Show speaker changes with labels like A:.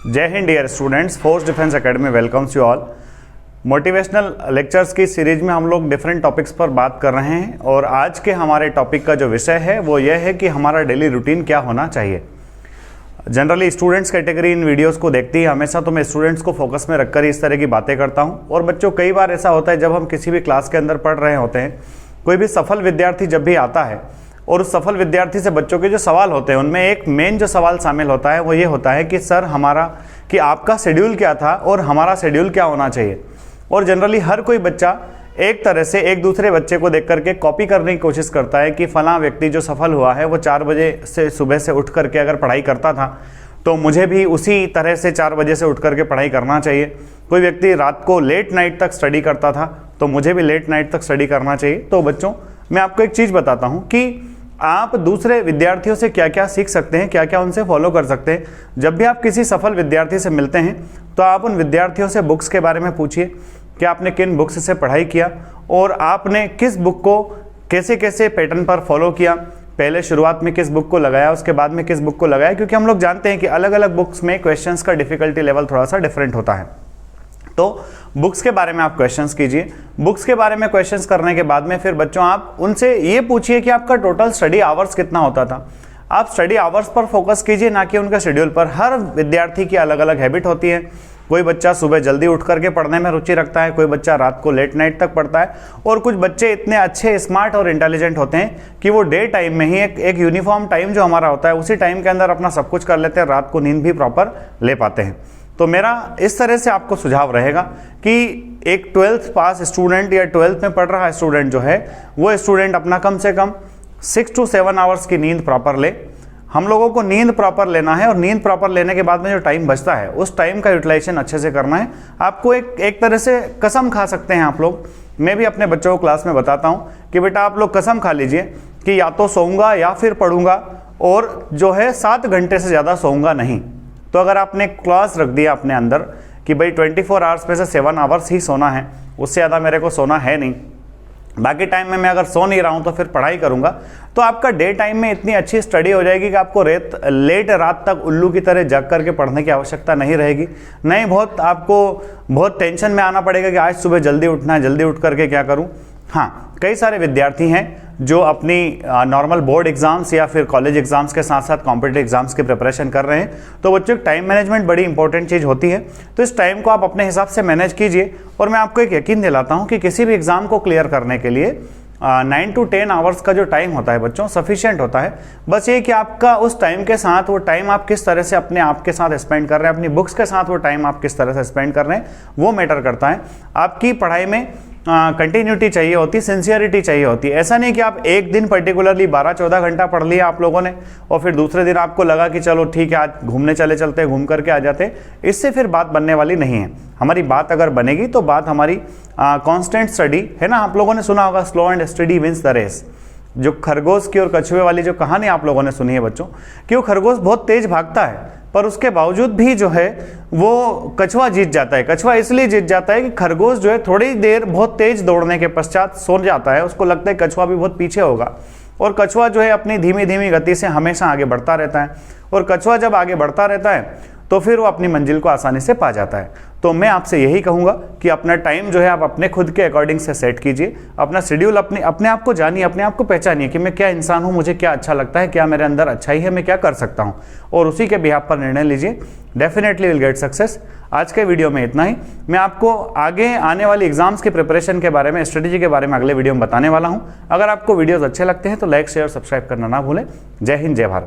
A: जय Hind dear students, force defence academy welcomes you all. Motivational lectures की series में हम लोग डिफरेंट टॉपिक्स पर बात कर रहे हैं और आज के हमारे टॉपिक का जो विषय है वो यह है कि हमारा डेली रूटीन क्या होना चाहिए। जनरली स्टूडेंट्स कैटेगरी इन वीडियोस को देखती है हमेशा, तो मैं स्टूडेंट्स को फोकस में रखकर इस तरह की बातें करता हूँ। और बच्चों, कई बार ऐसा होता है जब हम किसी भी क्लास के अंदर पढ़ रहे होते हैं, कोई भी सफल विद्यार्थी जब भी आता है और उस सफल विद्यार्थी से बच्चों के जो सवाल होते हैं उनमें एक मेन जो सवाल शामिल होता है वो ये होता है कि सर कि आपका शेड्यूल क्या था और हमारा शेड्यूल क्या होना चाहिए। और जनरली हर कोई बच्चा एक तरह से एक दूसरे बच्चे को देख करके कॉपी करने की कोशिश करता है कि फलां व्यक्ति जो सफल हुआ है वो 4 बजे से सुबह से उठ करके अगर पढ़ाई करता था तो मुझे भी उसी तरह से 4 बजे से उठ करके पढ़ाई करना चाहिए। कोई व्यक्ति रात को लेट नाइट तक स्टडी करता था तो मुझे भी लेट नाइट तक स्टडी करना चाहिए। तो बच्चों, मैं आपको एक चीज़ बताता हूँ कि आप दूसरे विद्यार्थियों से क्या क्या सीख सकते हैं, क्या क्या उनसे फॉलो कर सकते हैं। जब भी आप किसी सफल विद्यार्थी से मिलते हैं तो आप उन विद्यार्थियों से बुक्स के बारे में पूछिए कि आपने किन बुक्स से पढ़ाई किया और आपने किस बुक को कैसे कैसे पैटर्न पर फॉलो किया। पहले शुरुआत में किस बुक को लगाया, उसके बाद में किस बुक को लगाया, क्योंकि हम लोग जानते हैं कि अलग अलग बुक्स में क्वेश्चंस का डिफिकल्टी लेवल थोड़ा सा डिफरेंट होता है। तो बुक्स के बारे में आप क्वेश्चंस कीजिए। बुक्स के बारे में क्वेश्चंस करने के बाद में फिर बच्चों आप उनसे ये पूछिए कि आपका टोटल स्टडी आवर्स कितना होता था। आप स्टडी आवर्स पर फोकस कीजिए, ना कि उनका शेड्यूल पर। हर विद्यार्थी की अलग अलग हैबिट होती है। कोई बच्चा सुबह जल्दी उठ करके पढ़ने में रुचि रखता है, कोई बच्चा रात को लेट नाइट तक पढ़ता है, और कुछ बच्चे इतने अच्छे, स्मार्ट और इंटेलिजेंट होते हैं कि वो डे टाइम में ही एक यूनिफॉर्म टाइम जो हमारा होता है उसी टाइम के अंदर अपना सब कुछ कर लेते हैं, रात को नींद भी प्रॉपर ले पाते हैं। तो मेरा इस तरह से आपको सुझाव रहेगा कि एक 12th पास स्टूडेंट या 12th में पढ़ रहा स्टूडेंट जो है वो स्टूडेंट अपना कम से कम 6 to 7 आवर्स की नींद प्रॉपर ले। हम लोगों को नींद प्रॉपर लेना है और नींद प्रॉपर लेने के बाद में जो टाइम बचता है उस टाइम का यूटिलाइजेशन अच्छे से करना है। आपको एक तरह से कसम खा सकते हैं आप लोग। मैं भी अपने बच्चों को क्लास में बताता हूँ कि बेटा आप लोग कसम खा लीजिए कि या तो सोऊंगा या फिर पढ़ूंगा, और जो है 7 घंटे से ज़्यादा सोऊंगा नहीं। तो अगर आपने क्लास रख दिया अपने अंदर कि भाई 24 आवर्स में से 7 आवर्स ही सोना है, उससे ज़्यादा मेरे को सोना है नहीं, बाकी टाइम में मैं अगर सो नहीं रहा हूँ तो फिर पढ़ाई करूँगा, तो आपका डे टाइम में इतनी अच्छी स्टडी हो जाएगी कि आपको लेट रात तक उल्लू की तरह जग करके पढ़ने की आवश्यकता नहीं रहेगी। नहीं, आपको बहुत टेंशन में आना पड़ेगा कि आज सुबह जल्दी उठना है, जल्दी उठ करके क्या करूँ। हाँ, कई सारे विद्यार्थी हैं जो अपनी नॉर्मल बोर्ड एग्जाम्स या फिर कॉलेज एग्जाम्स के साथ साथ कॉम्पिटिटिव एग्जाम्स की प्रिपरेशन कर रहे हैं। तो बच्चों, टाइम मैनेजमेंट बड़ी इंपॉर्टेंट चीज़ होती है। तो इस टाइम को आप अपने हिसाब से मैनेज कीजिए। और मैं आपको एक यकीन दिलाता हूँ कि किसी भी एग्जाम को क्लियर करने के लिए 9 to 10 आवर्स का जो टाइम होता है बच्चों, सफिशिएंट होता है। बस ये कि आपका उस टाइम के साथ वो टाइम आप किस तरह से अपने आप के साथ स्पेंड कर रहे हैं, अपनी बुक्स के साथ वो टाइम आप किस तरह से स्पेंड कर रहे हैं, वो मैटर करता है। आपकी पढ़ाई में कंटिन्यूटी चाहिए होती, सिंसियरिटी चाहिए होती है। ऐसा नहीं कि आप एक दिन पर्टिकुलरली 12-14 घंटा पढ़ लिया आप लोगों ने और फिर दूसरे दिन आपको लगा कि चलो ठीक है आज घूमने चलते, घूम करके आ जाते। इससे फिर बात बनने वाली नहीं है। हमारी बात अगर बनेगी तो बात हमारी कांस्टेंट स्टडी है ना। आप लोगों ने सुना होगा slow and steady wins the race. जो खरगोश की और कछुए वाली जो कहानी आप लोगों ने सुनी है बच्चों, कि वो खरगोश बहुत तेज भागता है पर उसके बावजूद भी जो है वो कछुआ जीत जाता है। कछुआ इसलिए जीत जाता है कि खरगोश जो है थोड़ी देर बहुत तेज दौड़ने के पश्चात सो जाता है। उसको लगता है कछुआ भी बहुत पीछे होगा, और कछुआ जो है अपनी धीमी धीमी गति से हमेशा आगे बढ़ता रहता है। और कछुआ जब आगे बढ़ता रहता है तो फिर वो अपनी मंजिल को आसानी से पा जाता है। तो मैं आपसे यही कहूँगा कि अपना टाइम जो है आप अपने खुद के अकॉर्डिंग से सेट कीजिए। अपना शेड्यूल अपने आप को जानिए, अपने आप को पहचानिए कि मैं क्या इंसान हूँ, मुझे क्या अच्छा लगता है, क्या मेरे अंदर अच्छाई है, मैं क्या कर सकता हूँ, और उसी के बिहाफ पर निर्णय लीजिए। Definitely will get success. आज के वीडियो में इतना ही। मैं आपको आगे आने वाली एग्जाम्स की प्रिपरेशन के बारे में, स्ट्रेटेजी के बारे में अगले वीडियो में बताने वाला हूँ। अगर आपको वीडियोज़ अच्छे लगते हैं तो लाइक, शेयर, सब्सक्राइब करना ना भूलें। जय हिंद, जय भारत।